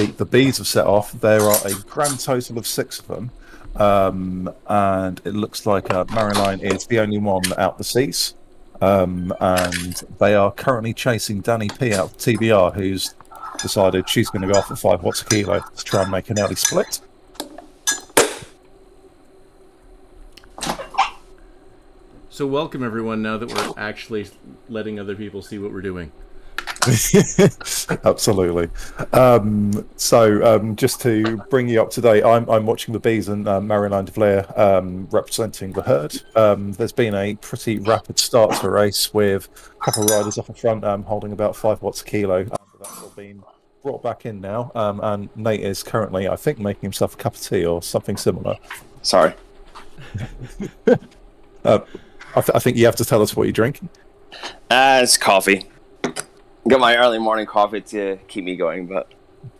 the Bs have set off. There are a grand total of 6 of them, and it looks like Marilyn is the only one out the seas, and they are currently chasing Danny P out of TBR, who's decided she's going to go off at 5 watts a kilo to try and make an early split. So welcome everyone, now that we're actually letting other people see what we're doing. Absolutely. Just to bring you up to date, I'm watching the Bees and Marilyn de Vlier representing the herd. There's been a pretty rapid start to the race with a couple of riders off the front holding about 5 watts a kilo. That's all been brought back in now, and Nate is currently, I think, making himself a cup of tea or something similar. Sorry. I think you have to tell us what you're drinking. It's coffee. Got my early morning coffee to keep me going, but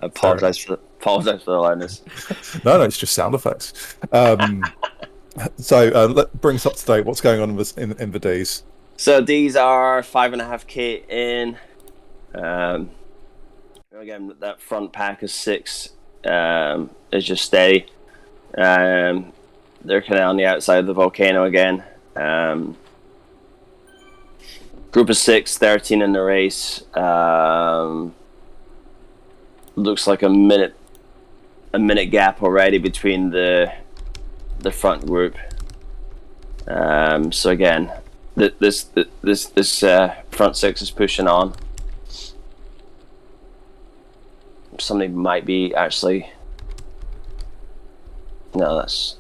I apologize for the loudness. No, it's just sound effects. Bring us up to date. What's going on in the Ds? So these are 5.5k in. Again, that front pack of 6 is just steady. They're kind of on the outside of the volcano again. Group of 6, 13 in the race. Looks like a minute gap already between the front group. So again, this front 6 is pushing on. Somebody might be actually. No, that's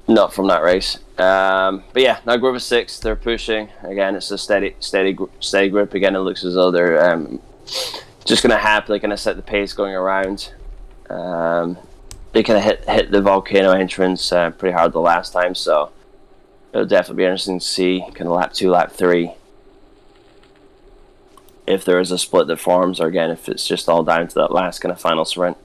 not from that race. But yeah, now group of 6, they're pushing. Again, it's a steady group. Again, it looks as though they're just going to happily kind of set the pace going around. They kind of hit the volcano entrance pretty hard the last time, so it'll definitely be interesting to see kind of lap 2, lap 3. If there is a split that forms, or again, if it's just all down to that last kind of final sprint.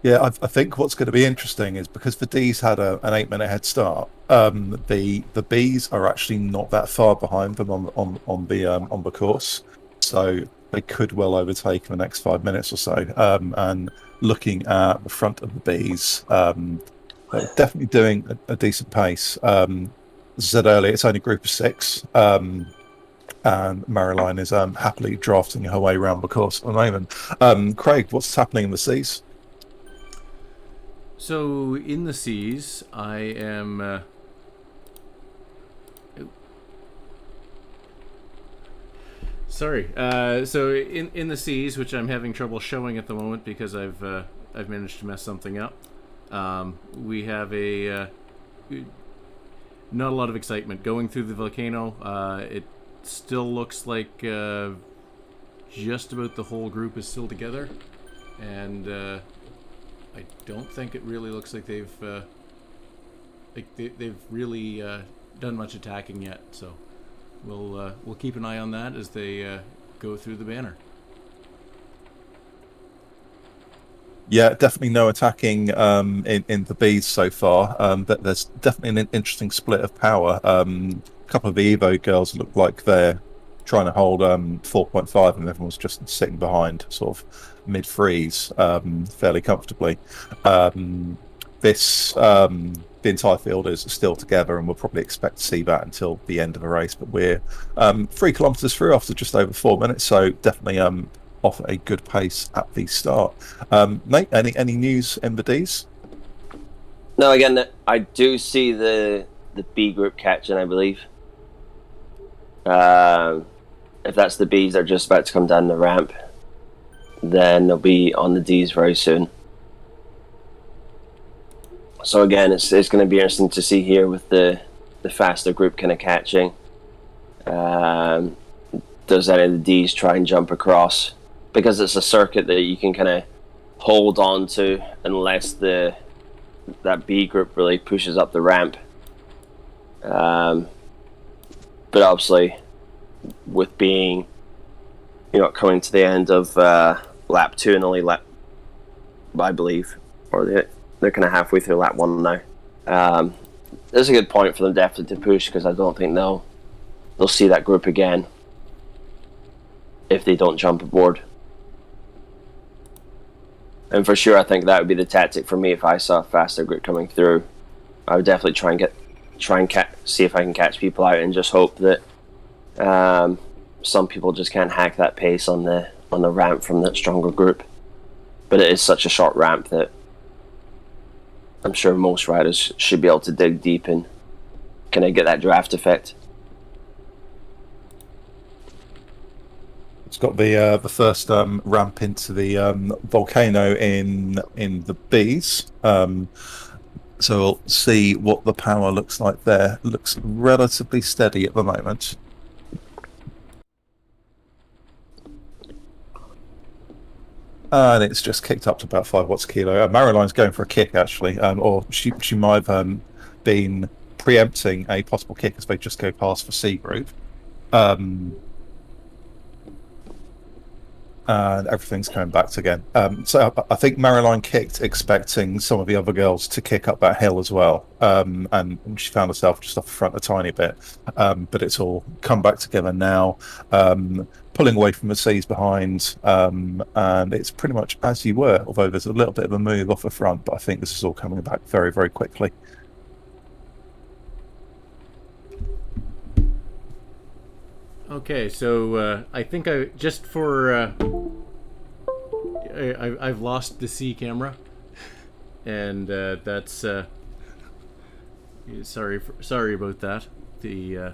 Yeah, I think what's going to be interesting is because the Ds had an 8-minute head start. The Bs are actually not that far behind them on the course, so they could well overtake in the next 5 minutes or so. And looking at the front of the Bs, they're definitely doing a decent pace. As I said earlier, it's only a group of 6, and Marilyn is happily drafting her way around the course at the moment. Craig, what's happening in the Cs? So in the Cs, I am. Sorry. So in the Cs, which I'm having trouble showing at the moment because I've managed to mess something up. We have not a lot of excitement going through the volcano. It still looks like just about the whole group is still together, and. I don't think it really looks like they've really done much attacking yet. So we'll keep an eye on that as they go through the banner. Yeah, definitely no attacking in the Bs so far, but there's definitely an interesting split of power. A couple of the Evo girls look like they're trying to hold 4.5, and everyone's just sitting behind, sort of mid-freeze, fairly comfortably. The entire field is still together, and we'll probably expect to see that until the end of the race. But we're 3 kilometres through after just over 4 minutes, so definitely off at a good pace at the start. Nate, any news in the Ds? No, again, I do see the B group catching, I believe. If that's the Bs, they're just about to come down the ramp. Then they'll be on the Ds very soon. So again, it's going to be interesting to see here with the faster group kind of catching. Does any of the Ds try and jump across? Because it's a circuit that you can kind of hold on to unless that B group really pushes up the ramp. But obviously, with being, coming to the end of lap 2 and only lap, I believe, or they're kind of halfway through lap 1 now. There's a good point for them definitely to push, because I don't think they'll see that group again. if they don't jump aboard. And for sure, I think that would be the tactic for me if I saw a faster group coming through. I would definitely try and see if I can catch people out, and just hope that some people just can't hack that pace on the ramp from that stronger group. But it is such a short ramp that I'm sure most riders should be able to dig deep and kind of get that draft effect. It's got the first ramp into the volcano in the Bs. So we'll see what the power looks like there. Looks relatively steady at the moment. And it's just kicked up to about 5 watts a kilo. Mariline's going for a kick, actually, or she might have been preempting a possible kick as they just go past for C group. And everything's coming back again. So I think Mariline kicked expecting some of the other girls to kick up that hill as well. And she found herself just off the front a tiny bit. But it's all come back together now, pulling away from the C's behind. And it's pretty much as you were, although there's a little bit of a move off the front. But I think this is all coming back very, very quickly. Okay, so I think I've lost the C camera, and that's sorry about that. It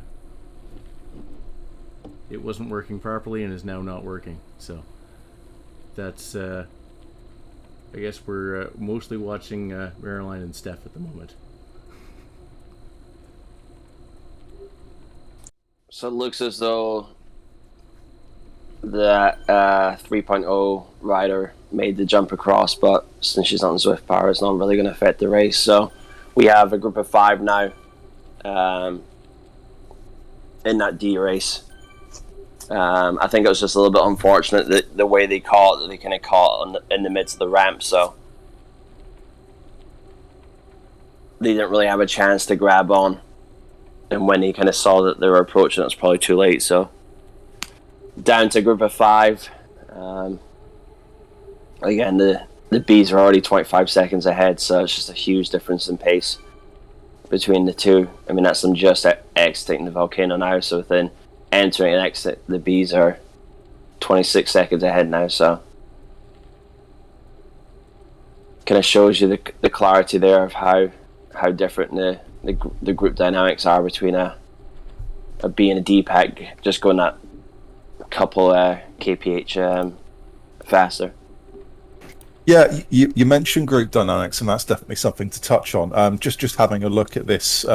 wasn't working properly and is now not working. So that's I guess we're mostly watching Mariline and Steph at the moment. So it looks as though the 3.0 rider made the jump across, but since she's on Zwift power, it's not really going to affect the race. So we have a group of 5 now in that D race. I think it was just a little bit unfortunate that the way they caught it, that they kind of caught in the midst of the ramp, so they didn't really have a chance to grab on. And when he kind of saw that they were approaching, it was probably too late. So down to a group of 5. Again, the Bs are already 25 seconds ahead, so it's just a huge difference in pace between the two. I mean, that's them just exiting the volcano now. So within entering and exit, the Bs are 26 seconds ahead now. So kind of shows you the clarity there of how different the group dynamics are between a B and a D pack, just going that couple kph faster. Yeah, you mentioned group dynamics, and that's definitely something to touch on. Just having a look at this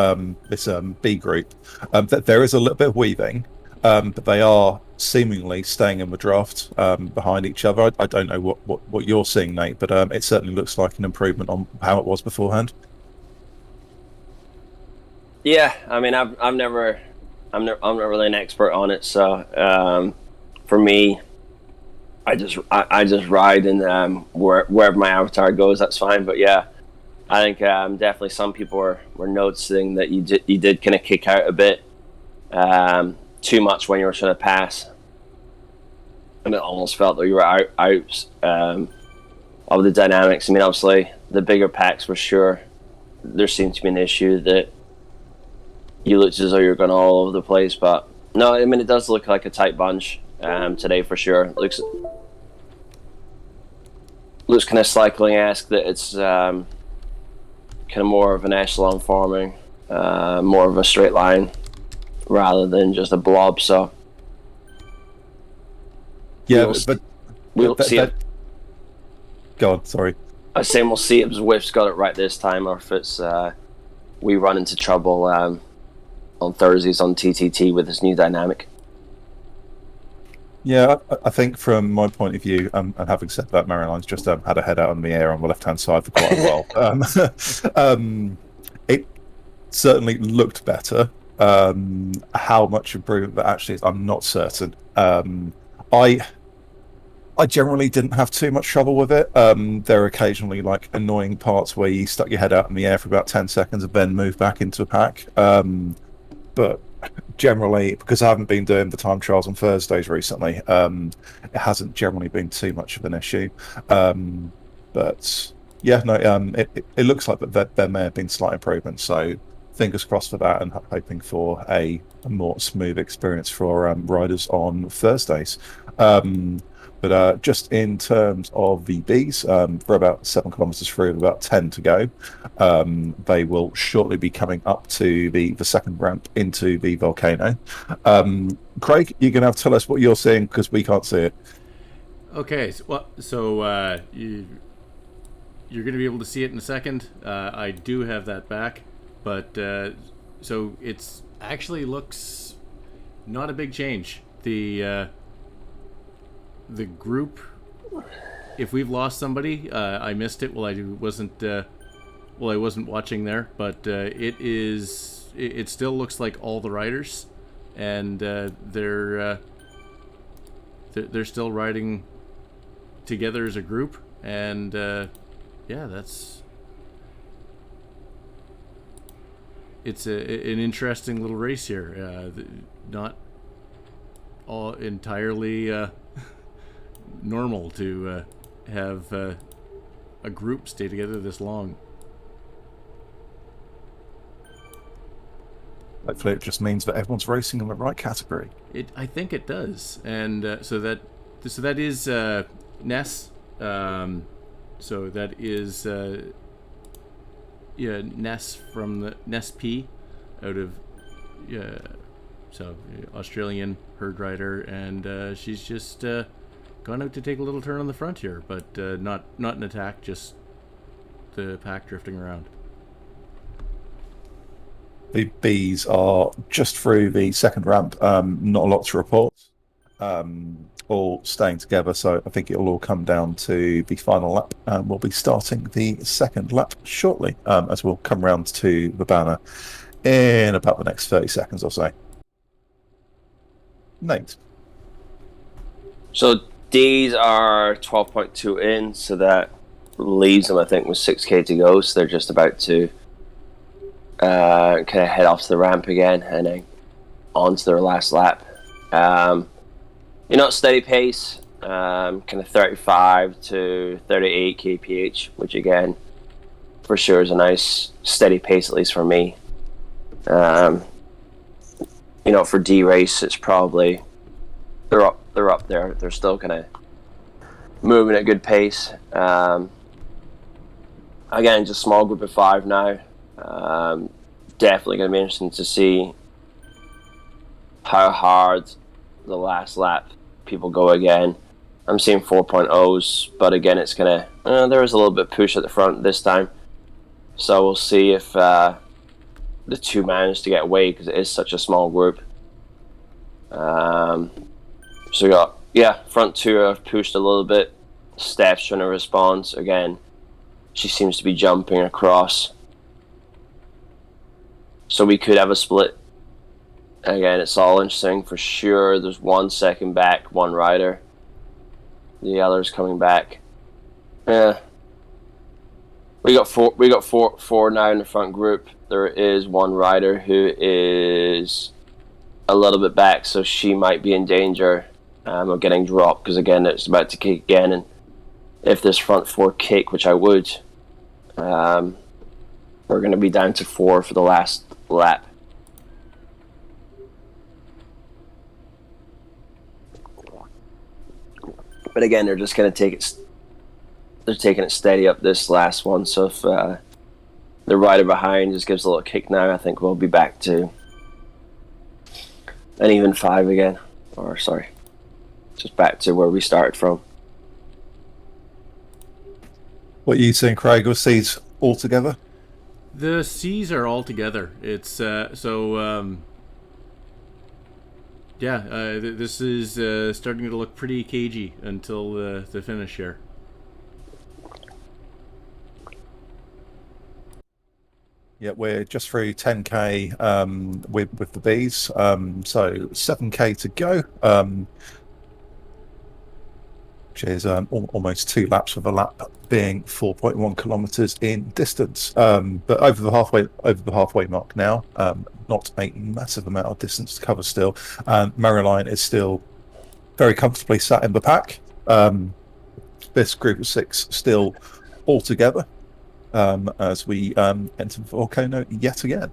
B group, that there is a little bit of weaving, but they are seemingly staying in the draft behind each other. I don't know what you're seeing, Nate, but it certainly looks like an improvement on how it was beforehand. Yeah, I mean, I'm not really an expert on it, so for me, I just ride, and wherever my avatar goes, that's fine. But yeah, I think definitely some people were noticing that you did kind of kick out a bit too much when you were trying to pass, and it almost felt that you were out of the dynamics. I mean, obviously the bigger packs, for sure, there seemed to be an issue that you looked as though you were going all over the place, but no, I mean, it does look like a tight bunch today, for sure. Looks kind of cycling-esque, that it's kind of more of an echelon forming, more of a straight line rather than just a blob. So yeah, we'll see it. Go on, sorry. I was saying we'll see if Zwift's got it right this time, or if it's we run into trouble on Thursdays on TTT with this new dynamic. Yeah, I think from my point of view, and having said that, Mariline's just had a head out in the air on the left-hand side for quite a while. It certainly looked better. How much improvement that actually is, I'm not certain. I generally didn't have too much trouble with it. There are occasionally like annoying parts where you stuck your head out in the air for about 10 seconds and then move back into a pack. But generally, because I haven't been doing the time trials on Thursdays recently, it hasn't generally been too much of an issue. But yeah, no, it looks like that there may have been slight improvements. So fingers crossed for that, and hoping for a more smooth experience for riders on Thursdays. But just in terms of the bees, for about 7 kilometers through, with about 10 to go, they will shortly be coming up to the second ramp into the volcano. Craig, you're going to have to tell us what you're seeing because we can't see it. Okay, you're going to be able to see it in a second. I do have that back, but so it's actually looks not a big change. The group, if we've lost somebody, I missed it while I wasn't watching there, but it still looks like all the riders, and they're still riding together as a group, and yeah, it's an interesting little race here. Not all entirely normal to have a group stay together this long. Hopefully, it just means that everyone's racing in the right category. I think it does, and so that is Ness. So that is Ness from the Ness P, out of Australian herd rider, and she's just gone out to take a little turn on the front here, but not an attack, just the pack drifting around. The bees are just through the second ramp. Not a lot to report. All staying together, so I think it'll all come down to the final lap. We'll be starting the second lap shortly, as we'll come round to the banner in about the next 30 seconds or so. Nate. So D's are 12.2 in, so that leaves them, I think, with 6k to go, so they're just about to kind of head off to the ramp again and then on to their last lap. Steady pace, kind of 35 to 38 kph, which again, for sure is a nice steady pace, at least for me. For D race, it's probably they're up there. They're still kind of moving at a good pace. Again, just small group of 5 now. Definitely going to be interesting to see how hard the last lap people go again. I'm seeing 4.0s, but again, it's gonna there is a little bit push at the front this time, so we'll see if the two manage to get away, because it is such a small group. So we got front two have pushed a little bit. Steph's trying to respond again. She seems to be jumping across, so we could have a split. Again, it's all interesting for sure. There's 1 second back, one rider. The other's coming back. Yeah, we got four now in the front group. There is one rider who is a little bit back, so she might be in danger of getting dropped, because again, it's about to kick again, and if this front 4 kick, which I would, we're going to be down to 4 for the last lap. But again, they're just going to take it. They're taking it steady up this last one. So if the rider behind just gives a little kick now, I think we'll be back to an even 5 again. Or sorry, just back to where we started from. What are you saying, Craig? Or C's all together? The C's are all together. It's this is starting to look pretty cagey until the finish here. Yeah, we're just through 10k with the bees, so 7k to go. which is almost 2 laps, with a lap being 4.1 kilometers in distance. But over the halfway mark now. Not a massive amount of distance to cover still, and Maryline is still very comfortably sat in the pack. This group of 6 still all together as we enter the volcano yet again.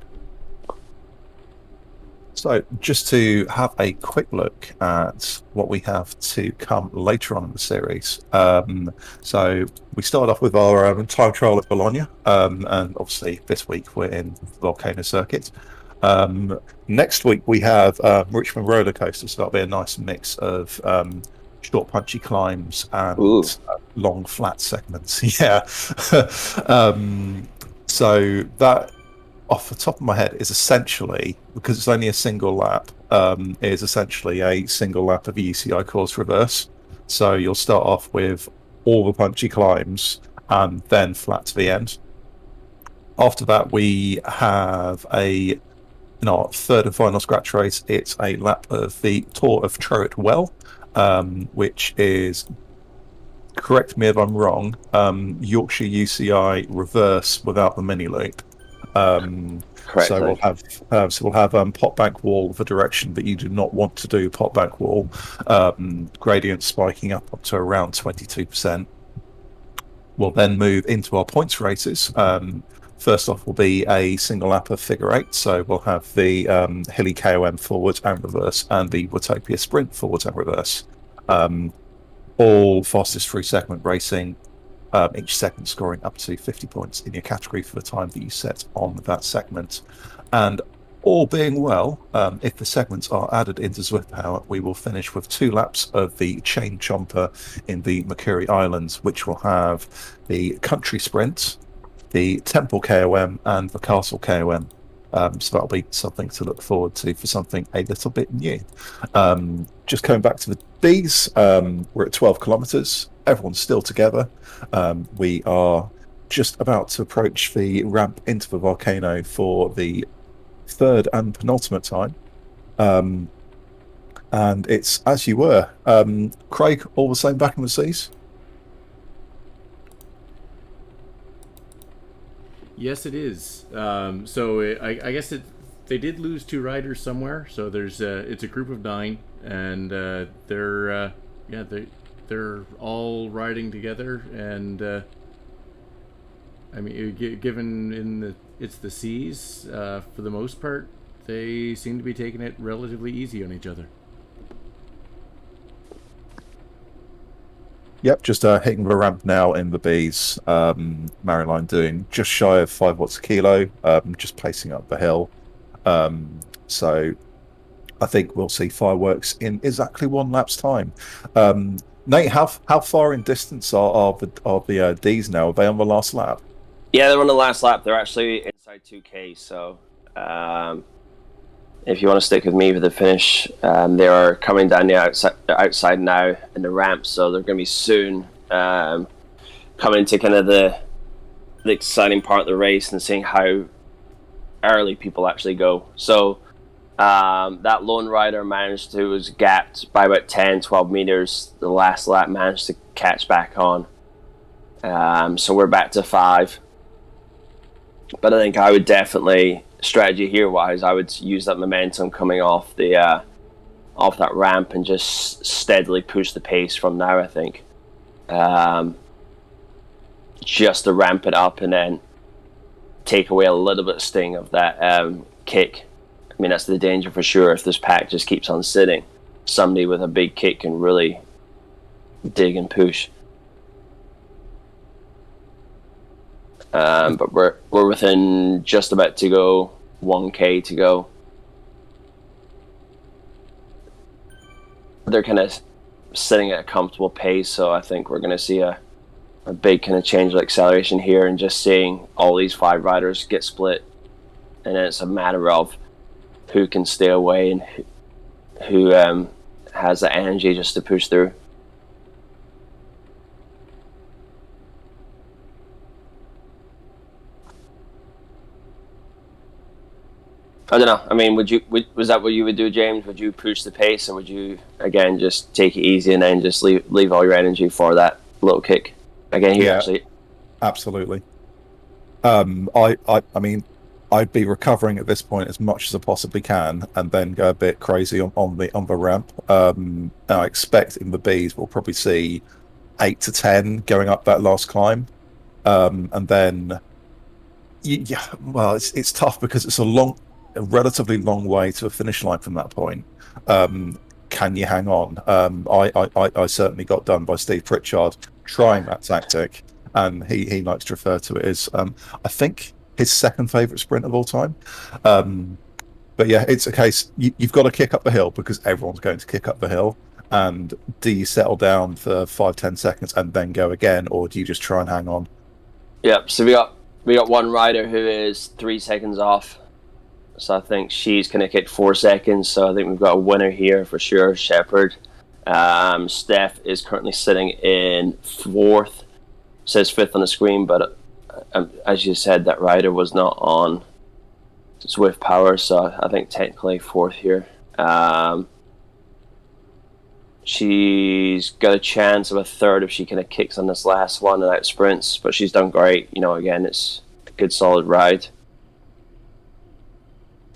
So just to have a quick look at what we have to come later on in the series. So we start off with our time trial at Bologna, and obviously this week we're in the Volcano Circuit. Next week we have Richmond roller coaster, so that'll be a nice mix of short punchy climbs and long flat segments. Yeah. So that, off the top of my head, is essentially, because it's only a single lap, is essentially a single lap of UCI course reverse. So you'll start off with all the punchy climbs and then flat to the end. After that, we have in our third and final scratch race, it's a lap of the Tour of Troet Well, which is, correct me if I'm wrong, Yorkshire UCI reverse without the mini loop. Correct. So we'll have pot bank wall the direction that you do not want to do pot bank wall, gradient spiking up to around 22%. We'll then move into our points races. First off will be a single lap of figure 8, so we'll have the Hilly KOM forward and reverse and the Watopia sprint forward and reverse. All fastest through segment racing, each segment scoring up to 50 points in your category for the time that you set on that segment. And all being well, if the segments are added into Zwift Power, we will finish with 2 laps of the Chain Chomper in the Mercury Islands, which will have the country sprint, the Temple KOM and the Castle KOM. So that'll be something to look forward to for something a little bit new. Just coming back to the D's, we're at 12 kilometers. Everyone's still together. We are just about to approach the ramp into the volcano for the 3rd and penultimate time. And it's as you were. Craig, all the same back in the seas? Yes, it is. So I guess they did lose 2 riders somewhere. So there's it's a group of 9, and they're all riding together. And I mean, given it's the seas, for the most part, they seem to be taking it relatively easy on each other. Yep, just hitting the ramp now in the B's. Maryline doing just shy of 5 watts a kilo, just pacing up the hill. So I think we'll see fireworks in exactly 1 lap's time. Nate, how far in distance are the D's now? Are they on the last lap? Yeah, they're on the last lap. They're actually inside 2K, so if you want to stick with me for the finish, they are coming down the outside now in the ramp, so they're going to be soon coming into kind of the exciting part of the race and seeing how early people actually go. So that lone rider was gapped by about 10-12 meters. The last lap managed to catch back on. So we're back to 5. But I think I would definitely, strategy here wise, I would use that momentum coming off that ramp and just steadily push the pace from now, I think. Just to ramp it up and then take away a little bit of sting of that kick. I mean, that's the danger for sure. If this pack just keeps on sitting, somebody with a big kick can really dig and push. But we're within just about to go 1K to go. They're kind of sitting at a comfortable pace, so I think we're going to see a big kind of change of acceleration here, and just seeing all these 5 riders get split, and then it's a matter of who can stay away and who has the energy just to push through. I don't know. I mean, was that what you would do, James? Would you push the pace, or would you again just take it easy and then just leave all your energy for that little kick? Again, here Yeah, actually. absolutely. I mean, I'd be recovering at this point as much as I possibly can, and then go a bit crazy on the ramp. I expect in the Bs we'll probably see 8 to 10 going up that last climb, and then yeah, well, it's tough because it's a relatively long way to a finish line from that point. Can you hang on? I certainly got done by Steve Pritchard trying that tactic, and he likes to refer to it as I think his second favourite sprint of all time. But yeah, it's a case you've got to kick up the hill because everyone's going to kick up the hill. And do you settle down for 5-10 seconds and then go again, or do you just try and hang on? Yep. So we got one rider who is 3 seconds off. So I think she's going to kick 4 seconds. So I think we've got a winner here for sure, HERd. Steph is currently sitting in 4th. Says 5th on the screen, but as you said, that rider was not on Swift Power, so I think technically 4th here. She's got a chance of a 3rd if she kind of kicks on this last one and out sprints, but she's done great. You know, again, it's a good solid ride.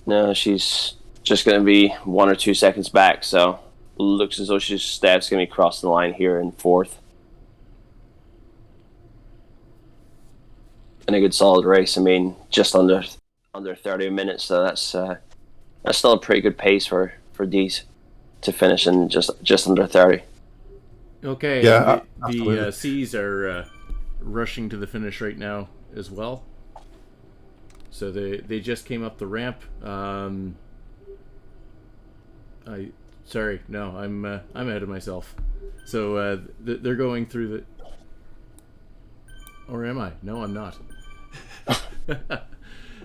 No, she's just going to be 1 or 2 seconds back, so looks as though Steph's going to be crossing the line here in 4th. And a good solid race. I mean, just under 30 minutes, so that's still a pretty good pace for D's to finish in just under 30. Okay. Yeah, the C's are rushing to the finish right now as well. So they just came up the ramp. I'm ahead of myself. So they're going through the. Or am I? No, I'm not.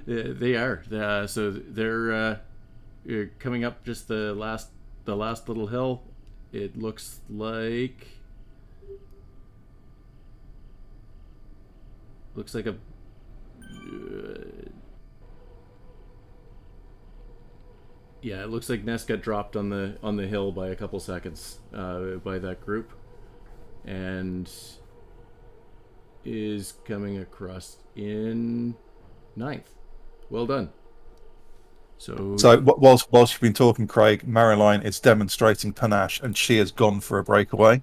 They are. So they're coming up just the last little hill. It looks like a. Yeah, it looks like Ness got dropped on the hill by a couple seconds by that group, and is coming across in 9th. Well done. So whilst you've been talking, Craig, Marilyn is demonstrating panache, and she has gone for a breakaway.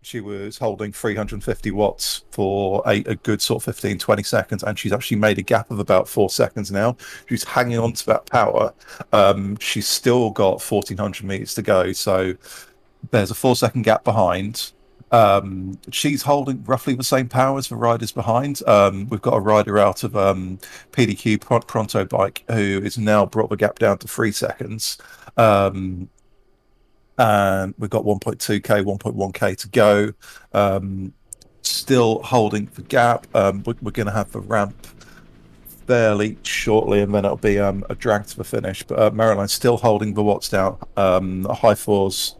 She was holding 350 watts for a good sort of 15-20 seconds, and she's actually made a gap of about 4 seconds now. She's hanging on to that power. She's still got 1,400 meters to go, so there's a 4-second gap behind. She's holding roughly the same power as the riders behind. We've got a rider out of PDQ Pronto Bike who is now brought the gap down to 3 seconds. And we've got 1.2k, 1.1k to go. Still holding the gap. We're going to have the ramp fairly shortly, and then it'll be a drag to the finish. But Marilyn's still holding the watts down. High 4s.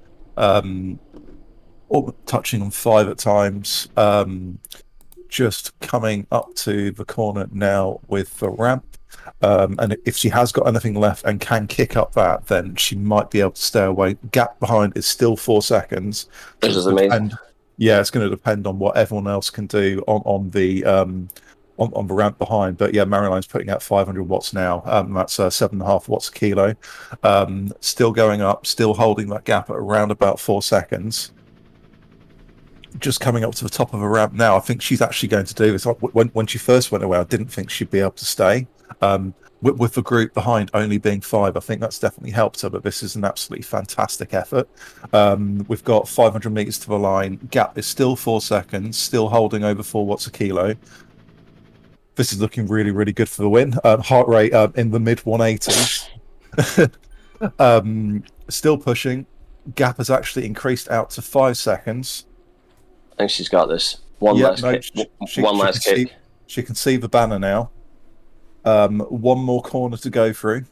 Touching on 5 at times. Just coming up to the corner now with the ramp. And if she has got anything left and can kick up that, then she might be able to stay away. Gap behind is still 4 seconds. Which is amazing. Yeah, it's going to depend on what everyone else can do on the ramp behind. But yeah, Marilyn's putting out 500 watts now. That's 7.5 watts a kilo. Still going up, still holding that gap at around about 4 seconds. Just coming up to the top of a ramp now. I think she's actually going to do this. When she first went away, I didn't think she'd be able to stay. With the group behind only being 5, I think that's definitely helped her, but this is an absolutely fantastic effort. We've got 500 meters to the line. Gap is still 4 seconds, still holding over 4 watts a kilo. This is looking really, really good for the win. Heart rate in the mid 180s. Still pushing. Gap has actually increased out to 5 seconds. I think she's got this. One last kick. She can see the banner now. One more corner to go through.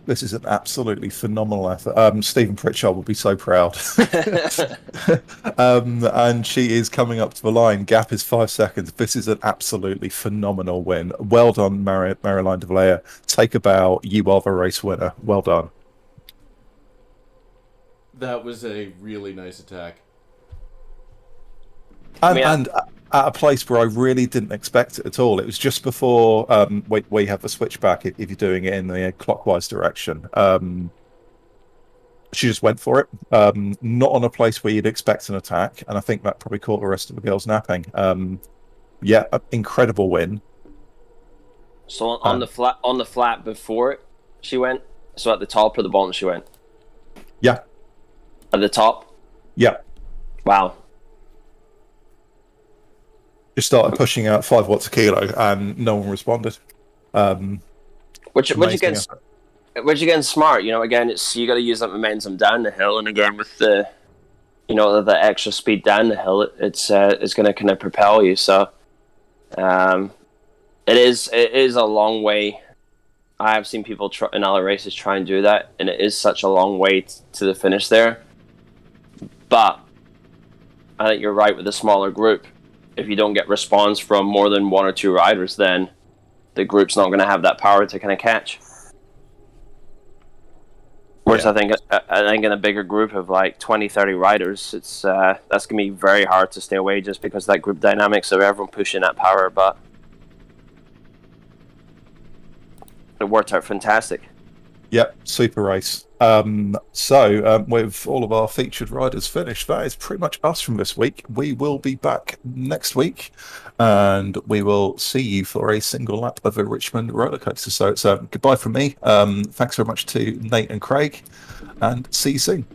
This is an absolutely phenomenal effort. Stephen Pritchard will be so proud. And she is coming up to the line. Gap is 5 seconds. This is an absolutely phenomenal win. Well done, Marilyn de Valera. Take a bow. You are the race winner. Well done. That was a really nice attack. And at a place where I really didn't expect it at all. It was just before we have the switchback if you're doing it in the clockwise direction. She just went for it. Not on a place where you'd expect an attack, and I think that probably caught the rest of the girls napping. Yeah, incredible win. So on the flat before it, she went. So at the top or the bottom, she went. Yeah. At the top. Yeah. Wow. Just started pushing out 5 watts a kilo, and no one responded. Which again smart. Again, it's you got to use that momentum down the hill, and again with the extra speed down the hill, it's going to kind of propel you. So, it is a long way. I have seen people in other races try and do that, and it is such a long way to the finish there. But I think you're right with the smaller group. If you don't get response from more than 1 or 2 riders, then the group's not going to have that power to kind of catch. Whereas I think in a bigger group of like 20, 30 riders, it's that's going to be very hard to stay away just because of that group dynamics of everyone pushing that power. But it worked out fantastic. Yep, super race. So with all of our featured riders finished, that is pretty much us from this week. We will be back next week, and we will see you for a single lap of a Richmond roller coaster. So it's goodbye from me. Thanks very much to Nate and Craig, and see you soon.